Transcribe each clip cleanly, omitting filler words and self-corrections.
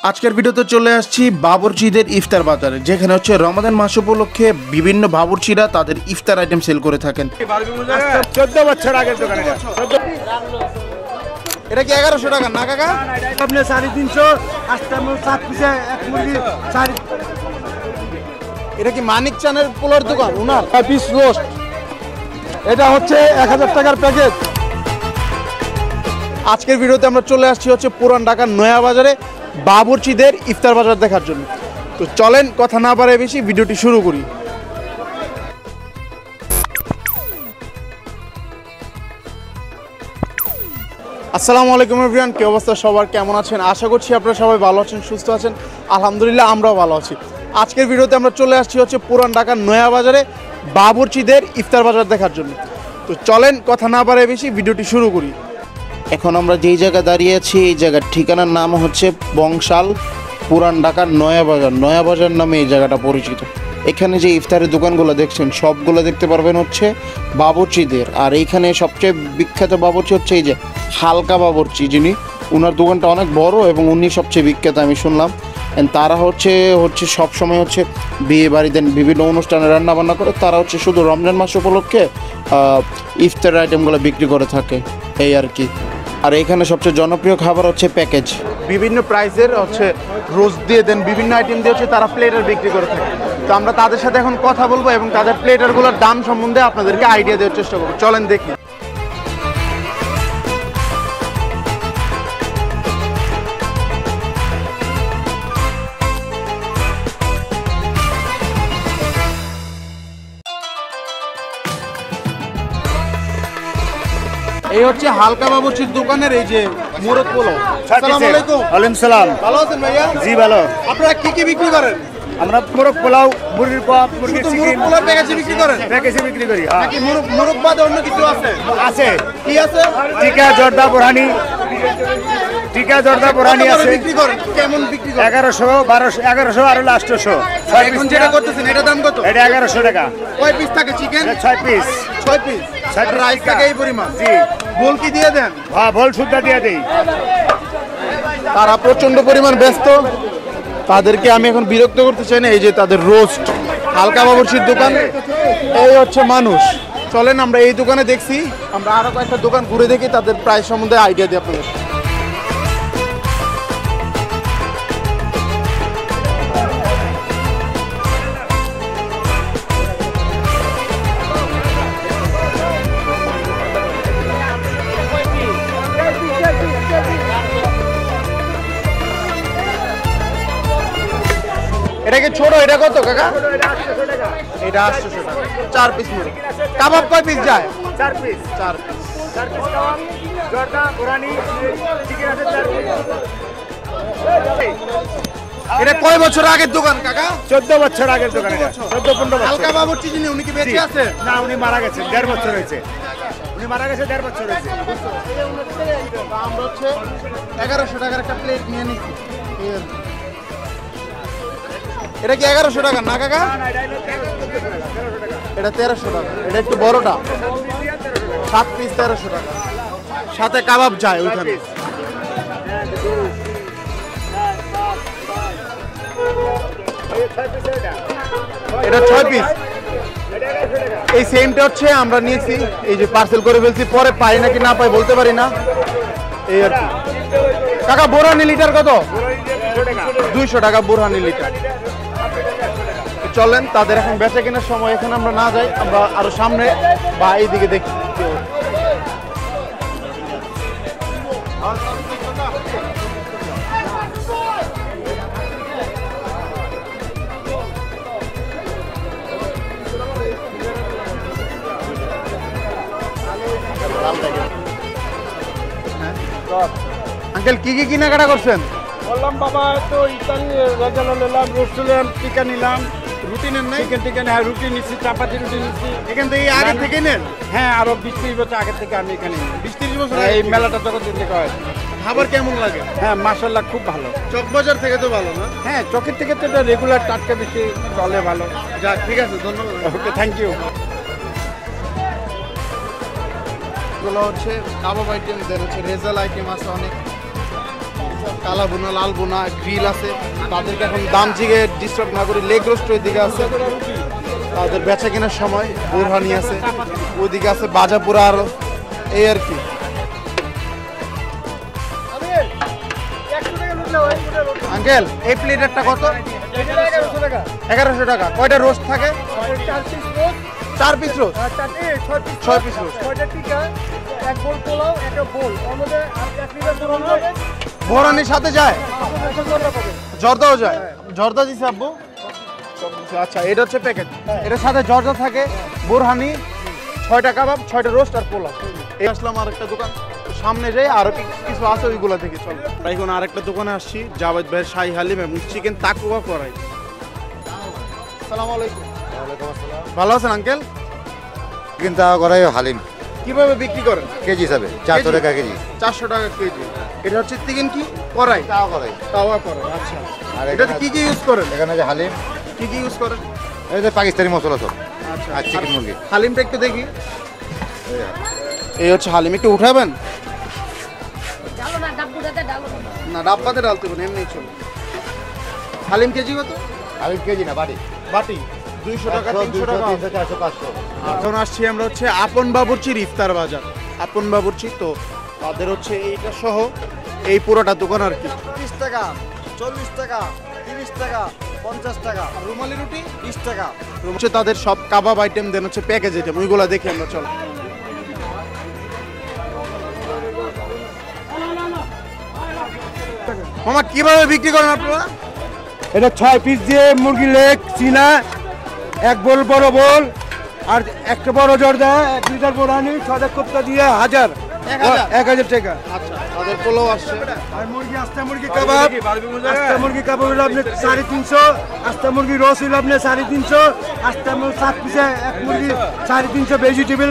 আজকের ভিডিওতে চলে আসছি বাবুর্চিদের ইফতার বাজারে, যেখানে হচ্ছে রমাদান মাস উপলক্ষে বিভিন্ন বাবুর্চিরা তাদের ইফতার আইটেম সেল করে থাকেন। 14 বছর আগের দোকান এটা কি 1100 টাকা না কাকা? আপনি 350 আস্তে 7 পিসে এক মুরগি 4। এটা কি মানিক চানের পোলার দোকান ওনার? পিস রোস্ট, এটা হচ্ছে 1000 টাকার প্যাকেজ। আজকের ভিডিওতে আমরা চলে আসছি হচ্ছে পুরান ঢাকার নয়া বাজারে বাবুর্চিদের ইফতার বাজার দেখার জন্য। তো চলেন কথা না বাড়ায় বেশি ভিডিওটি শুরু করি। আসসালামু আলাইকুম এভরিওয়ান, কি অবস্থা সবার, কেমন আছেন? আশা করছি আপনারা সবাই ভালো আছেন, সুস্থ আছেন। আলহামদুলিল্লাহ আমরাও ভালো আছি। আজকের ভিডিওতে আমরা চলে আসছি হচ্ছে পুরান ঢাকার নয়া বাজারে বাবুর্চিদের ইফতার বাজার দেখার জন্য। তো চলেন কথা না বাড়ায় বেশি ভিডিওটি শুরু করি। এখন আমরা যেই জায়গায় দাঁড়িয়ে আছি এই জায়গার ঠিকানার নাম হচ্ছে বংশাল, পুরান ঢাকার নয়া বাজার। নয়া বাজার নামে এই জায়গাটা পরিচিত। এখানে যে ইফতারের দোকানগুলো দেখছেন সবগুলো দেখতে পারবেন হচ্ছে বাবুর্চিদের। আর এইখানে সবচেয়ে বিখ্যাত বাবুর্চি হচ্ছে এই যে হালকা বাবুর্চি, যিনি ওনার দোকানটা অনেক বড় এবং উনি সবচেয়ে বিখ্যাত আমি শুনলাম। তারা হচ্ছে সবসময় হচ্ছে বিয়ে বাড়িতে বিভিন্ন অনুষ্ঠানে রান্নাবান্না করে। তারা হচ্ছে শুধু রমজান মাস উপলক্ষে ইফতার আইটেমগুলো বিক্রি করে থাকে, এই আর কি। আর এখানে সবচেয়ে জনপ্রিয় খাবার হচ্ছে প্যাকেজ, বিভিন্ন প্রাইসের হচ্ছে রোস্ট দিয়ে দেন, বিভিন্ন আইটেম দিয়ে হচ্ছে তারা প্লেটার বিক্রি করে থাকে। তো আমরা তাদের সাথে এখন কথা বলবো এবং তাদের প্লেটারগুলোর দাম সম্বন্ধে আপনাদেরকে আইডিয়া দেওয়ার চেষ্টা করবো। চলেন দেখি। এই হচ্ছে হালকা বাবুর্চির দোকানের এই যে মোরগ পোলাও। আসসালামু আলাইকুম। ওয়ালাইকুম সালাম। ভালো আছেন ভাইয়া? জি ভালো। আপনারা কি কি বিক্রি করেন? আমরা মোরগ পোলাও, মুরগির পপ, মুরগির শুধু মোরগ চিকেন পোলাও প্যাকেজে বিক্রি করেন? প্যাকেজে বিক্রি করি। নাকি মোরগ বাদে অন্য কিছু আছে? আছে কি আছে? টিকা, জর্দা, বোরহানি। টিকা, জর্দা, বোরহানি কত করে আছে। বিক্রি করেন? কেমন বিক্রি করেন? 1100, 1200, 1100 আর হলো 800। এখন যেটা করতেছেন এটা দাম কত? এটা 1100 টাকা। কয় পিস থাকে chicken? 6 piece. 6 piece. 6 piece rice থাকে এই পরিমাণ? জি। বোল কি দিয়ে দেন? হ্যাঁ, বল শুদ্ধ দিয়ে দেই। তারা প্রচন্ড পরিমাণ ব্যস্ত, তাদেরকে আমি এখন বিরক্ত করতে চাই না। এই যে তাদের রোস্ট, হালকা বাবুর্চির দোকান, এই হচ্ছে মানুষ। চলেন আমরা এই দোকানে দেখছি, আমরা আরো কয়েকটা দোকান ঘুরে দেখি, তাদের প্রাইস সম্বন্ধে আইডিয়া দিই আপনাদের। এটা কি ছোট? এটা কত কাকা? এটা 800 টাকা। 4 পিস মুরগি। কাবাব কয় পিস যায়? 4 পিস। 4 পিস। 4 পিস কাবাব, জর্দা, বোরহানি, চিকেন আছে 4 পিস। এটা কয় বছর আগের দোকান কাকা? 14 বছর আগের দোকান এটা। 14-15 বছর। হালকা বাবুর্চি যিনি, উনি কি বেঁচে আছে? না, উনি মারা গেছেন, 1.5 বছর হয়েছে। উনি মারা গেছে 1.5 বছর হয়েছে। আমরা হচ্ছে 1100 টাকার একটা প্লেট নিয়ে নিচ্ছি। এটা কি 1100 টাকা না কাকা? এটা 1300 টাকা। এটা একটু বড়টা 7 পিস 1300 টাকা। সাথে কাবাব যায় ওইখানে। এটা 6 পিস। এই সেমটা হচ্ছে আমরা নিয়েছি, এই যে পার্সেল করে ফেলছি, পরে পাই নাকি না পাই বলতে পারি না, এই আর কি। কাকা বোরহানি লিটার কত? 200 টাকা বোরহানি লিটার। চলেন তাদের এখন বেচা কেনার সময়, এখানে আমরা না যাই, আমরা আরো সামনে বা এইদিকে দেখি। আঙ্কেল কি কি কেনাকাটা করছেন? বললাম বাবা, তো ইতালি রেজাল্ট নিলাম, রোস্ট নিলাম, টিকা নিলাম, রুটি নেন নাই? চিকেন, হ্যাঁ রুটি নিচ্ছি, চাপাতি রুটি নিচ্ছি। এখান থেকে আগে থেকে নেন? হ্যাঁ, আরো 20-30 বছর আগে থেকে আমি এখানে 20-30 বছর এই মেলাটা যখন দিন থেকে হয়। খাবার কেমন লাগে? হ্যাঁ, মাশাআল্লাহ খুব ভালো। চকবাজার থেকে তো ভালো না? হ্যাঁ, চকের থেকে তো এটা রেগুলার টাটকা বেশি চলে, ভালো। যাক ঠিক আছে, ধন্যবাদ। ওকে, থ্যাংক ইউ। এগুলো হচ্ছে কাবাব আইটেম, দেন হচ্ছে রেজাল আইটেম আছে অনেক। কালা বোনা, লাল বোনা, গ্রিল আছে। তাদেরকে এখন দাম জিগে ডিস্টার্ব না করি, লেগ রোস্ট ওইদিকে আছে, তাদের বেচা কেনার সময় বোরহানি আছে, ওইদিকে আছে বাজাপুরা, আর এই আর কি। আঙ্কেল এই প্লেটারটা কত? 1100 টাকা। কয়টা রোস্ট থাকে? 4 পিস রোস্ট, 6 পিস রোস্ট। বোরহানির সাথে যায়, জর্দাও যায়। জর্দা দিছে আব্বু? আচ্ছা, এটা হচ্ছে প্যাকেট, এটার সাথে জর্দা থাকে, বোরহানি, 6টা কাবাব, 6টা রোস্ট আর পোলাও। এই আসলাম আরেকটা দোকান, সামনে যাই আরো কিছু আছে, ওইগুলা থেকে চলো। এখন আরেকটা দোকানে আসছি, জাভেদ ভাইয়ের শাহী হালিম এবং চিকেন তাকুয়া করাই। আসসালামু আলাইকুম। ভালো আছেন আঙ্কেল? চিকেন তাওয়া করাই হালিম কিভাবে বিক্রি করেন? কেজি হিসাবে 400 টাকা কেজি। 400 টাকা কেজি। এটা হচ্ছে চিকেন কি করাই? তাওয়া করাই। তাওয়া করাই। আচ্ছা, আর এটাতে কি কি ইউজ করেন? এখানে যে হালিম, কি কি ইউজ করেন? এই যে পাকিস্তানি মশলা সব, আচ্ছা, আর চিকেন মুরগি। হালিমটা একটু দেখি। এই হচ্ছে হালিম, একটু উঠাবেন? না, ডাব্বাতে ডালতে হবে, এমনি চলো। হালিম কেজি কত? হালিম কেজি না বাড়ি, বাটি 200 টাকা, 300 টাকা। 300, 400, 500। এখন আসছি আমরা হচ্ছে আপন বাবুর্চির ইফতার বাজার। আপন বাবুর্চি, তো তাদের হচ্ছে এইটা সহ এই পুরোটা দোকান আর কি। 30 টাকা, 40 টাকা, 30 টাকা, 50 টাকা, রুমালি রুটি 20 টাকা। হচ্ছে তাদের সব কাবাব আইটেম, দেন হচ্ছে প্যাকেজ আইটেম, ওইগুলো দেখি আমরা। চলো। মামা কিভাবে বিক্রি করেন আপনারা? এটা 6 পিস দিয়ে মুরগি লেগ, চিনা, এক বোল বড় বোল, আর একটা বড় জর্দা, 1 লিটার বোরহানি, 6টা কোপ্তা দিয়ে 1000 টাকা। আচ্ছা, তাদের পোলাও আসছে। আর মুরগি আস্তা মুরগি কাবাব, আস্তা মুরগি কাবাব হলো আপনি 350, আস্তা মুরগি রোস হলো আপনি 350, আস্তা মুরগি 7 পিসে এক মুরগি 350, ভেজিটেবল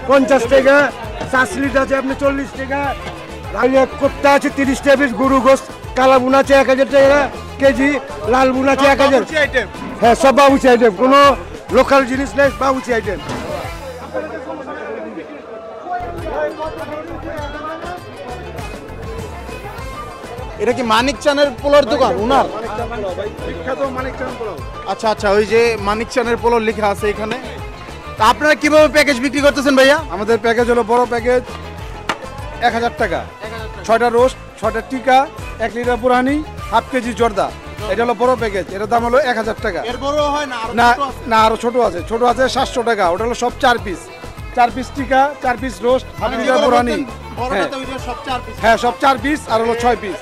50 টাকা, 4 লিটার আছে আপনি 40 টাকা, আর কোপ্তা আছে 30 টাকা পিস, গরু গোস্ত, কালা বুনা আছে 1000 টাকা কেজি, লাল বুনা আছে 1000। আইটেম। হ্যাঁ, সব বাবুচি আইটেম, কোনো লোকাল জিনিস নেই, বাবুচি আইটেম। এটা কি মানিক চানের পোলার দোকান উনার? বিখ্যাত মানিক চান পোলাও। আচ্ছা আচ্ছা, ওই যে মানিক চানের পোলাও লেখা আছে এখানে। তা আপনারা কিভাবে প্যাকেজ বিক্রি করতেছেন ভাইয়া? আমাদের প্যাকেজ হলো বড় প্যাকেজ 1000 টাকা, 6টা রোস্ট, 6টা টিকা, 1 লিটার পুরানি, হাফ কেজি জর্দা, এটা হলো বড় প্যাকেজ, এটার দাম হলো 1000 টাকা। এর বড় হয় না? আরো না ছোট আছে? না, আরো ছোট আছে, ছোট আছে 700 টাকা, ওটা হলো সব 4 পিস, 4 পিস টিকা, 4 পিস রোস্ট, হাফ মানে লিটার যেগুলো পুরানি। বলতেন, বড়টাতে ওইটা সব 4 পিস। হ্যাঁ, সব 4 পিস, আর হলো 6 পিস।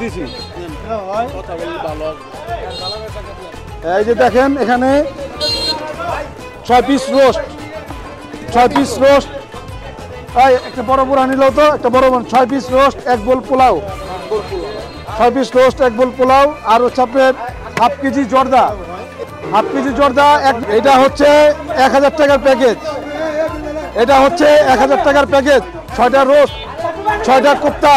দিছি। কথা বললে ভালো হবে। এই যে দেখেন এখানে 6 পিস রোস্ট, 6 পিস রোস্ট, এই একটা বড় বড় আনিল তো, একটা বড় 6 পিস রোস্ট, 1 বোল পোলাও, 6 পিস রোস্ট, 1 বোল পোলাও, আর হচ্ছে আপনার হাফ কেজি জর্দা, হাফ কেজি জর্দা। এটা হচ্ছে 1000 টাকার প্যাকেজ, এটা হচ্ছে 1000 টাকার প্যাকেজ, 6টা রোস্ট, 6টা কোপ্তা,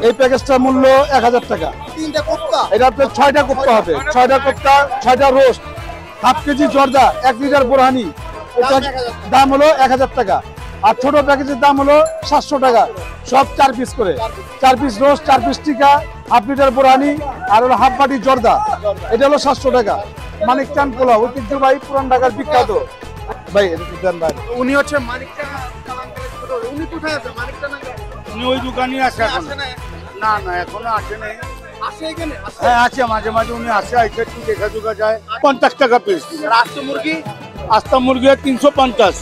এই প্যাকেজটার মূল্য 1000 টাকা। 3টা কোপ্তা, এটা আপনার 6টা কোপ্তা হবে, 6টা কোপ্তা, 6টা রোস্ট, হাফ কেজি জর্দা, 1 লিটার বোরহানি, এটা দাম হলো 1000 টাকা। আর ছোট প্যাকেজের দাম হলো 700 টাকা, সব 4 পিস করে, 4 পিস রোস্ট, 4 পিস টিকা, হাফ লিটার বোরহানি, আর হলো হাফ বাটি জর্দা, এটা হলো 700 টাকা। মানিক চান পোলাও ঐতিহ্যবাহী পুরান ঢাকার বিখ্যাত। ভাই এটা একটু দেন ভাই। উনি হচ্ছে মানিক চান আঙ্কেলের ছোট। উনি কোথায় আছে? মানিক চান আঙ্কেল উনি ওই দোকানই আছে এখন। আসে না? না না, এখনো আসে নাই। আসে এখানে? আসে। হ্যাঁ, আছে, মাঝে মাঝে উনি আসে, আইসে একটু দেখা যোগা যায়। 50 টাকা পিস। রাষ্ট্র মুরগি আস্তা মুরগি 350,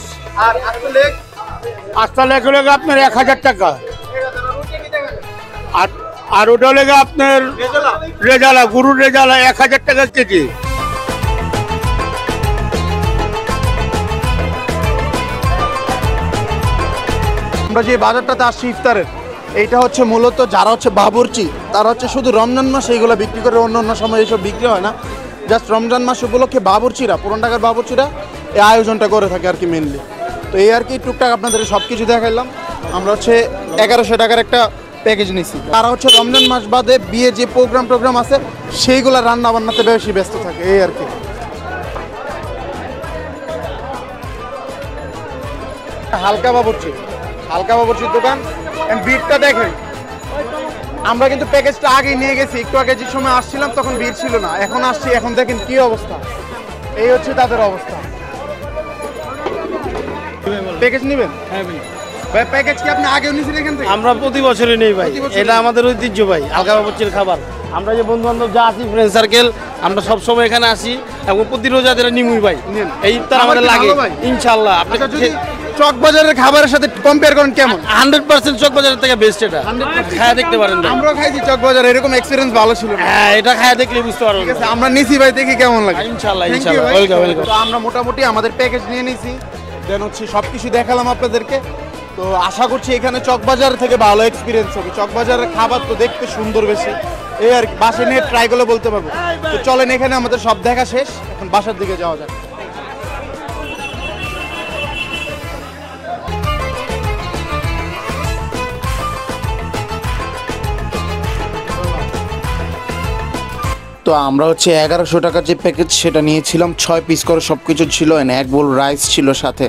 আর আস্ত লেগ আস্তা লেগে লেগে আপনার 1000 টাকা, আর ওটা লেগে আপনার রেজালা, গরুর রেজালা 1000 টাকা কেজি। আমরা যে বাজারটাতে আসছি ইফতারের, এইটা হচ্ছে মূলত যারা হচ্ছে বাবুর্চি, তারা হচ্ছে শুধু রমজান মাসে এইগুলো বিক্রি করে, অন্য অন্য সময় এইসব বিক্রি হয় না। জাস্ট রমজান মাস উপলক্ষে বাবুর্চিরা, পুরান ঢাকার বাবুর্চিরা এই আয়োজনটা করে থাকে আর কি মেনলি। তো এই আর কি টুকটাক আপনাদের সব কিছু দেখাইলাম। আমরা হচ্ছে 1100 টাকার একটা প্যাকেজ নিছি। তারা হচ্ছে রমজান মাস বাদে বিয়ে যে প্রোগ্রাম আছে সেইগুলো রান্না বান্নাতে বেশি ব্যস্ত থাকে, এই আর কি। হালকা বাবুর্চির দোকান, বিটটা দেখেন আমরা কিন্তু প্যাকেজটা আগে নিয়ে গেছি, একটু আগে যে সময় আসছিলাম তখন ভিড় ছিল না, এখন আসছি, এখন দেখেন কি অবস্থা। এই হচ্ছে তাদের অবস্থা। প্যাকেজ নেবেন? হ্যাঁ ভাই, ভাই প্যাকেজ কি আপনি আগেও নিয়েছেন এখান থেকে? আমরা প্রতি বছরই নেই ভাই, প্রতি বছরই? এটা আমাদের ঐতিহ্য ভাই, আলগা বাবুর্চির খাবার। আমরা যে বন্ধু বান্ধব যা আছি, ফ্রেন্ড সার্কেল, আমরা সবসময় এখানে আসি এবং প্রতি রোজা এটা নিমুই ভাই। নেন। এই ইফতার খাবার আমাদের কি লাগে ভালো ভাই? ইনশাআল্লাহ। আপনি আচ্ছা, যদি চকবাজারের খাবারের সাথে কম্পেয়ার করেন কেমন? 100% চকবাজারের থেকে বেস্ট এটা, খায়া দেখতে পারেন ভাই। আমরাও খাইছি চকবাজার, এরকম এক্সপিরিয়েন্স ভালো ছিল না। হ্যাঁ, এটা খায়া দেখলে বুঝতে পারবেন। ঠিক আছে, আমরা নিছি ভাই, দেখি কেমন লাগে। ইনশাআল্লাহ, Thank you ইনশাআল্লাহ, ভাই। Welcome, welcome. তো আমরা মোটামুটি আমাদের প্যাকেজ নিয়ে নিছি, দেন হচ্ছে সবকিছু দেখালাম আপনাদেরকে। তো আশা করছি এখানে চকবাজার থেকে ভালো এক্সপিরিয়েন্স হবে। চকবাজারের খাবার তো দেখতে সুন্দর বেশি, এই আর কি, বাসে নিয়ে ট্রাই করলে বলতে পারবো। তো চলেন, এখানে আমাদের সব দেখা শেষ, এখন বাসার দিকে যাওয়া যাক। তো আমরা হচ্ছে 1100 টাকার যে প্যাকেজ সেটা নিয়েছিলাম, 6 পিস করে সব কিছু ছিল, এক বোল রাইস ছিল সাথে,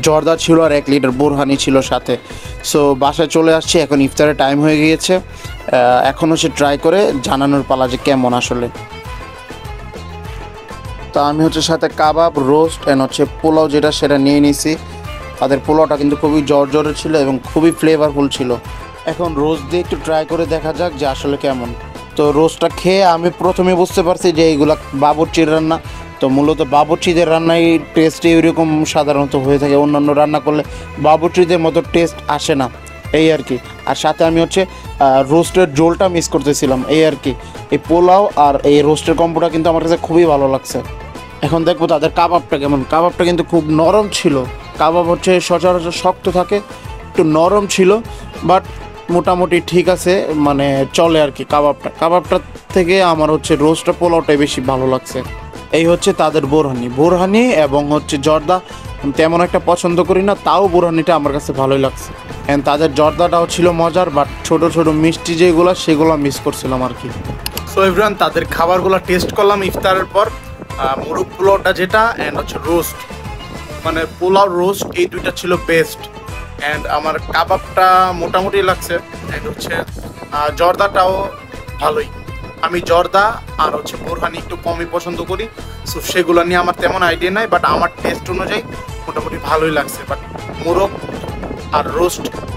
জর্দা ছিল আর 1 লিটার বোরহানি ছিল সাথে। সো বাসায় চলে আসছি, এখন ইফতারের টাইম হয়ে গিয়েছে। এখন হচ্ছে ট্রাই করে জানানোর পালা যে কেমন আসলে। তো আমি হচ্ছে সাথে কাবাব, রোস্ট অ্যান্ড হচ্ছে পোলাও যেটা সেটা নিয়ে নিছি। তাদের পোলাওটা কিন্তু খুবই জর্জরে ছিল এবং খুবই ফ্লেভারফুল ছিল। এখন রোস্ট দিয়ে একটু ট্রাই করে দেখা যাক যে আসলে কেমন। তো রোস্টটা খেয়ে আমি প্রথমে বুঝতে পারছি যে এইগুলা বাবুর্চির রান্না। তো মূলত বাবুর্চিদের রান্নায় টেস্টই ওইরকম সাধারণত হয়ে থাকে, অন্যান্য রান্না করলে বাবুর্চিদের মতো টেস্ট আসে না, এই আর কি। আর সাথে আমি হচ্ছে রোস্টের ঝোলটা মিস করতেছিলাম, এই আর কি। এই পোলাও আর এই রোস্টের কম্বোটা কিন্তু আমার কাছে খুবই ভালো লাগছে। এখন দেখবো তাদের কাবাবটা কেমন। কাবাবটা কিন্তু খুব নরম ছিল। কাবাব হচ্ছে সচরাচর শক্ত থাকে, একটু নরম ছিল, বাট মোটামুটি ঠিক আছে, মানে চলে আর কি। কাবাবটা থেকে আমার হচ্ছে রোস্টটা পোলাওটাই বেশি ভালো লাগছে। এই হচ্ছে তাদের বোরহানি এবং হচ্ছে জর্দা তেমন একটা পছন্দ করি না, তাও বোরহানিটা আমার কাছে ভালোই লাগছে। অ্যান্ড তাদের জর্দাটাও ছিল মজার, বাট ছোট ছোট মিষ্টি যেগুলো সেগুলো মিস করছিলাম আর কি। সো এভরিওয়ান, তাদের খাবারগুলো টেস্ট করলাম ইফতারের পর। মুরগ পোলাওটা যেটা অ্যান্ড হচ্ছে রোস্ট, মানে পোলাও রোস্ট, এই দুইটা ছিল বেস্ট। অ্যান্ড আমার কাবাবটা মোটামুটি লাগছে, অ্যান্ড হচ্ছে জর্দাটাও ভালোই। আমি জর্দা আর হচ্ছে বোরহানি একটু কমই পছন্দ করি, সো সেগুলো নিয়ে আমার তেমন আইডিয়া নাই, বাট আমার টেস্ট অনুযায়ী মোটামুটি ভালোই লাগছে। বাট মোরগ আর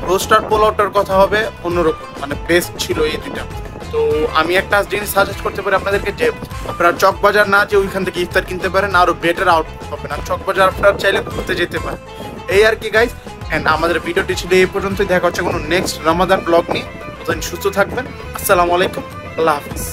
রোস্ট আর পোলাওটার কথা হবে অন্যরকম, মানে বেস্ট ছিল এই দুইটা। তো আমি একটা জিনিস সাজেস্ট করতে পারি আপনাদেরকে, যে আপনারা চকবাজার না যে ওইখান থেকে ইফতার কিনতে পারেন, আরও বেটার আউট পাবেন। আর চকবাজার আপনারা চাইলে ঘুরতে যেতে পারেন, এই আর কি গাইজ। অ্যান্ড আমাদের ভিডিওটি ছিল এই পর্যন্তই। দেখা হচ্ছে কোনো নেক্সট রমাদান ব্লগ নিয়ে। ততদিন সুস্থ থাকবেন। আসসালামু আলাইকুম, আল্লাহ হাফিজ।